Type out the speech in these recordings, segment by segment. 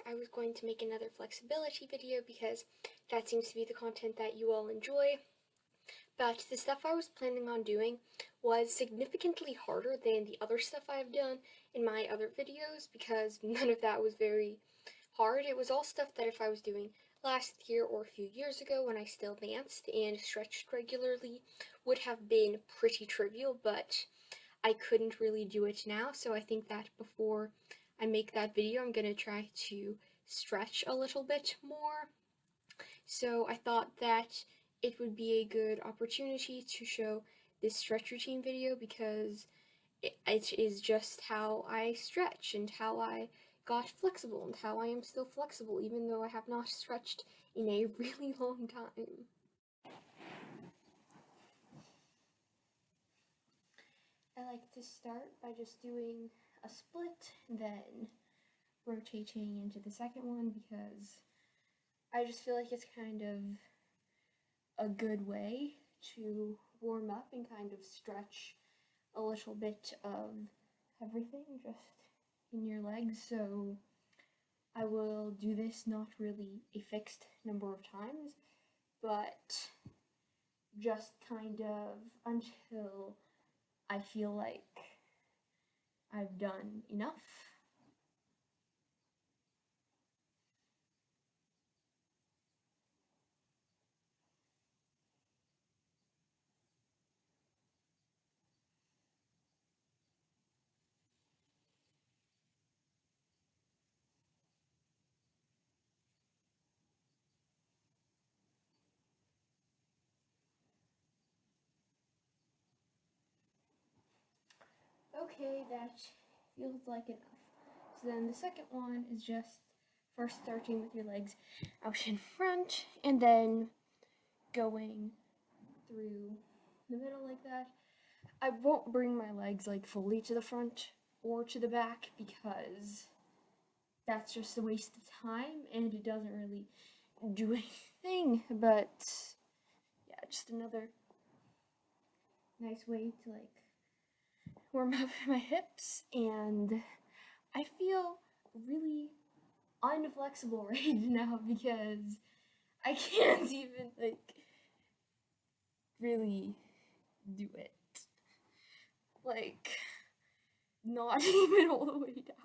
Hi, I was going to make another flexibility video because that seems to be the content that you all enjoy, but the stuff I was planning on doing was significantly harder than the other stuff I've done in my other videos because none of that was very hard. It was all stuff that if I was doing last year or a few years ago when I still danced and stretched regularly would have been pretty trivial, but I couldn't really do it now, so I think that before I make that video, I'm gonna try to stretch a little bit more. So I thought that it would be a good opportunity to show this stretch routine video because it is just how I stretch and how I got flexible and how I am still flexible even though I have not stretched in a really long time. I like to start by just doing a split, then rotating into the second one because I just feel like it's kind of a good way to warm up and kind of stretch a little bit of everything just in your legs. So I will do this not really a fixed number of times, but just kind of until I feel like I've done enough. Okay, that feels like enough. So then the second one is just first starting with your legs out in front and then going through the middle like that. I won't bring my legs like fully to the front or to the back because that's just a waste of time and it doesn't really do anything, but yeah, just another nice way to like warm up my hips, and I feel really unflexible right now because I can't even like really do it. Like, not even all the way down.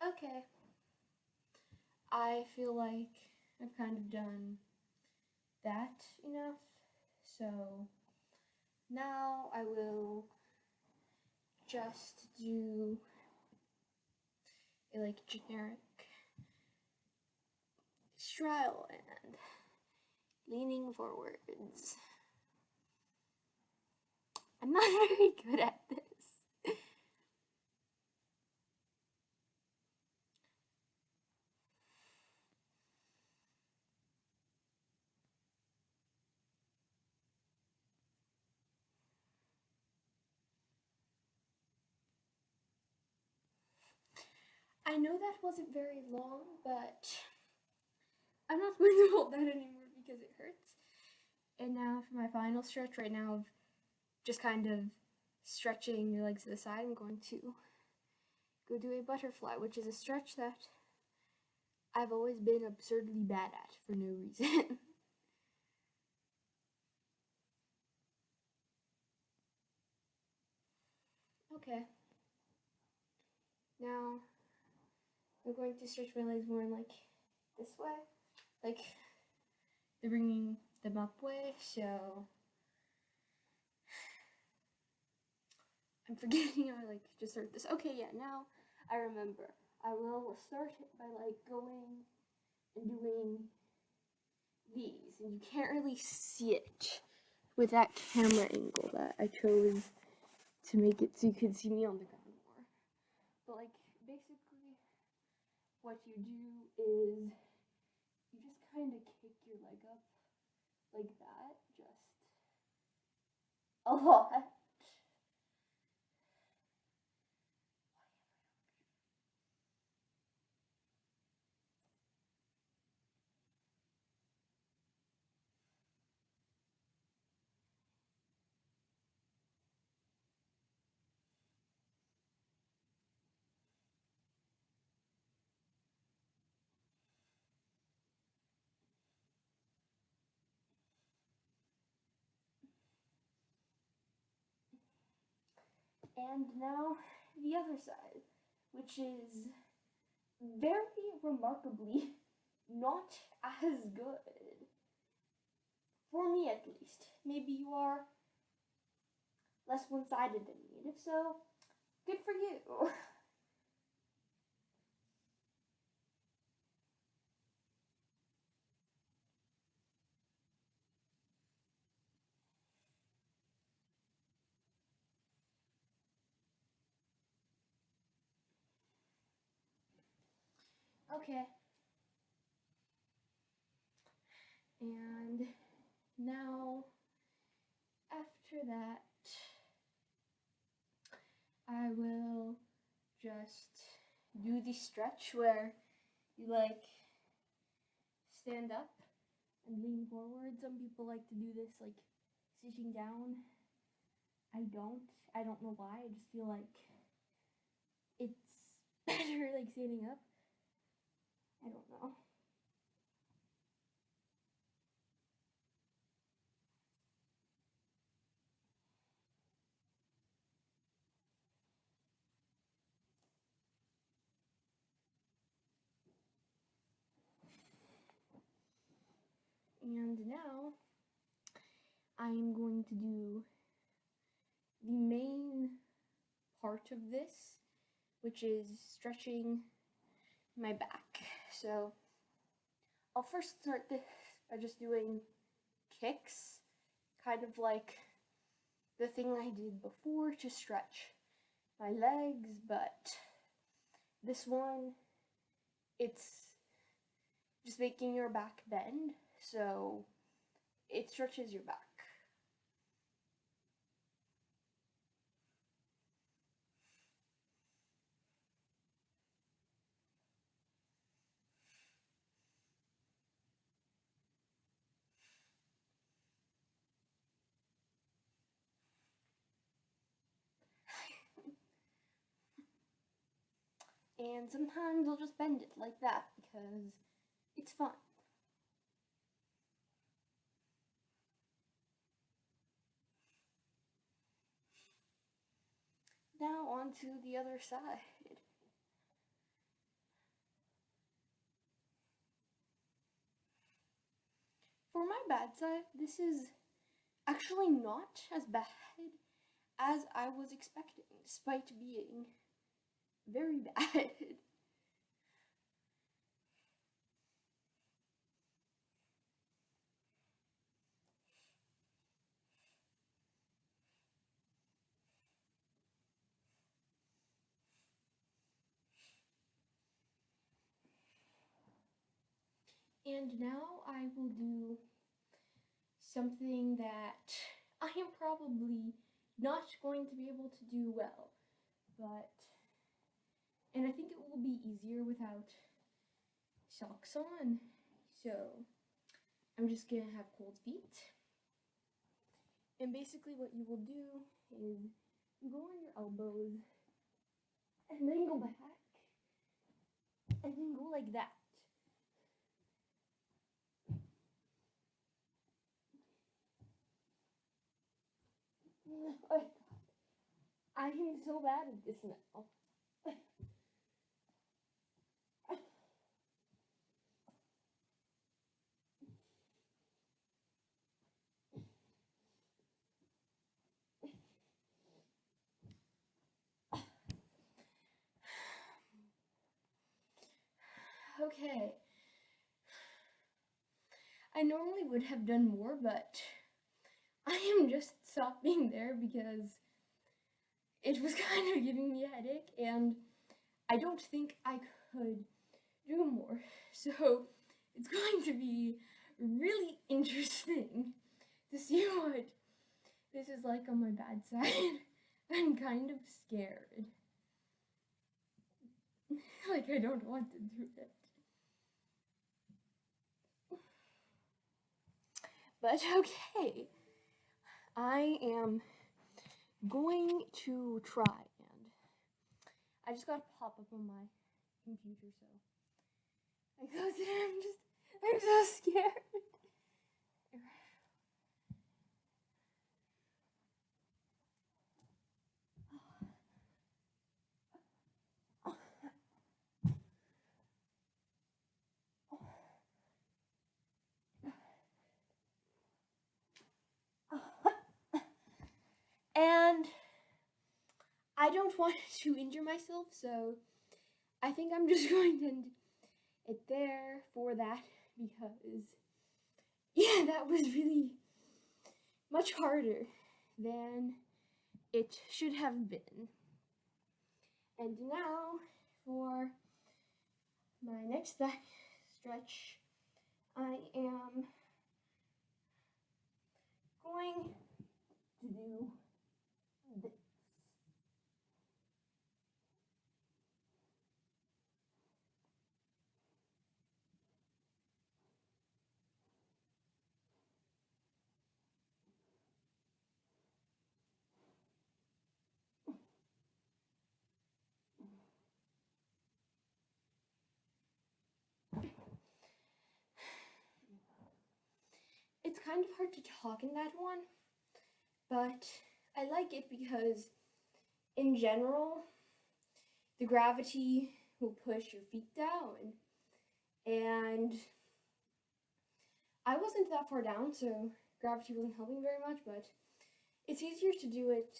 Okay. I feel like I've kind of done that enough. So now I will just do a like generic straddle and leaning forwards. I'm not very good at this. I know that wasn't very long, but I'm not going to hold that anymore because it hurts. And now for my final stretch right now of just kind of stretching your legs to the side, I'm going to go do a butterfly, which is a stretch that I've always been absurdly bad at for no reason. Okay. Now I'm going to stretch my legs more like this way, like they're bringing them up way, so I'm forgetting how I like just start this. Okay, yeah, now I remember. I will start by like going and doing these, and you can't really see it with that camera angle that I chose to make it so you could see me on the ground more. But like basically what you do is you just kind of kick your leg up like that, just a lot. And now the other side, which is very remarkably not as good. For me at least. Maybe you are less one-sided than me, and if so, good for you. Okay. And now, after that, I will just do the stretch where you like stand up and lean forward. Some people like to do this like sitting down. I don't. I don't know why. I just feel like it's better like standing up. I don't know. And now I'm going to do the main part of this, which is stretching my back. So I'll first start this by just doing kicks, kind of like the thing I did before to stretch my legs, but this one, it's just making your back bend, so it stretches your back. And sometimes I'll just bend it like that because it's fun. Now on to the other side. For my bad side, this is actually not as bad as I was expecting, despite being very bad. And now I will do something that I am probably not going to be able to do well, and I think it will be easier without socks on. So I'm just gonna have cold feet. And basically what you will do is you go on your elbows and then go back and then go like that. I am so bad at this now. Okay. I normally would have done more, but I am just stopping there because it was kind of giving me a headache and I don't think I could do more. So it's going to be really interesting to see what this is like on my bad side. I'm kind of scared. Like I don't want to do it. But okay, I am going to try, and I just got a pop-up on my computer, so I closed it. I'm so scared. don't want to injure myself, so I think I'm just going to end it there for that, because yeah, that was really much harder than it should have been. And now for my next back stretch, I am going to do this. It's kind of hard to talk in that one, but I like it because in general, the gravity will push your feet down, and I wasn't that far down, so gravity wasn't helping very much, but it's easier to do it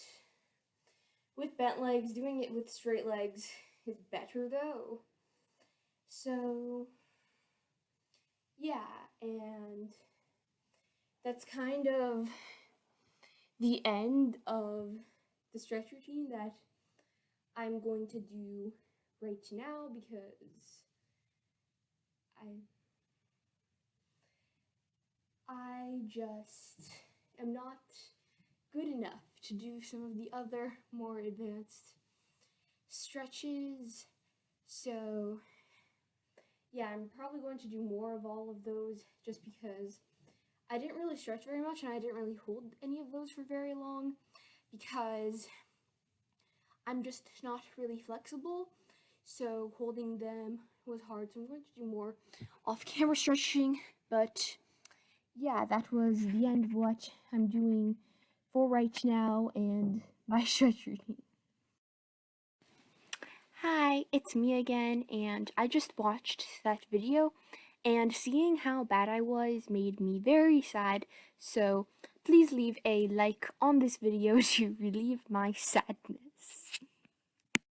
with bent legs. Doing it with straight legs is better though. So yeah, and that's kind of the end of the stretch routine that I'm going to do right now, because I just am not good enough to do some of the other more advanced stretches. So yeah, I'm probably going to do more of all of those, just because I didn't really stretch very much and I didn't really hold any of those for very long, because I'm just not really flexible, so holding them was hard. So I'm going to do more off-camera stretching, but yeah, that was the end of what I'm doing for right now and my stretch routine. Hi, it's me again, and I just watched that video, and seeing how bad I was made me very sad, so please leave a like on this video to relieve my sadness.